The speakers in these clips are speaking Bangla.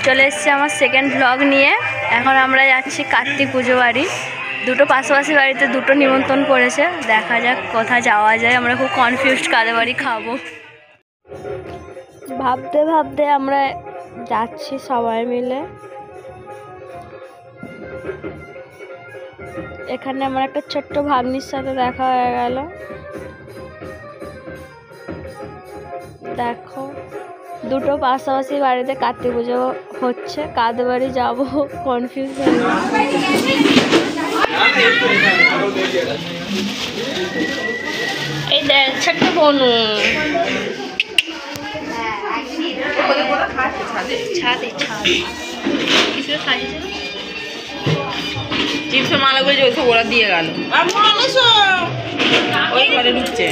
চলে এসেছি আমার সেকেন্ড ব্লগ নিয়ে। এখন আমরা যাচ্ছি কার্তিক পুজো বাড়ি। দুটো পাশাপাশি বাড়িতে দুটো নিমন্ত্রণ করেছে, দেখা যাক কোথায় যাওয়া যায়। আমরা খুব কনফিউজড কাদের বাড়ি খাবো। ভাবতে ভাবতে আমরা যাচ্ছি সবাই মিলে। এখানে আমার একটা ছোট্ট ভাগ্নির সাথে দেখা হয়ে গেল। দেখো, দুটো পাশাপাশি বাড়িতে কার্তিক পুজো হচ্ছে, কাদের বাড়ি যাবো কনফিউজ হয়ে গেছে। এই দেখ ছোট্ট বনু ছাদে চিপসের মালাগুলো চলছে, ওরা দিয়ে গেল, ওই ঘরে ঢুকছে।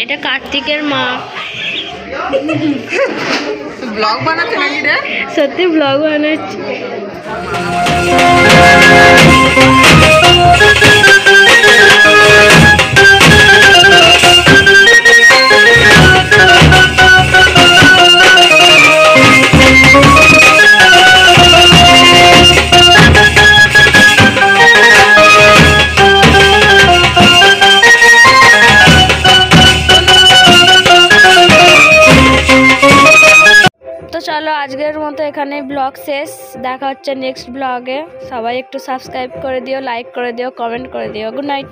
এটা কার্তিকের মা। ব্লগ বানাচ্ছে নাকি রে? সত্যি ব্লগ বানাচ্ছে। চলো আজকের মতো এখানে ব্লগ শেষ। দেখা হচ্ছে নেক্সট ব্লগে। সবাই একটু সাবস্ক্রাইব করে দিও, লাইক করে দিও, কমেন্ট করে দিও। Good night.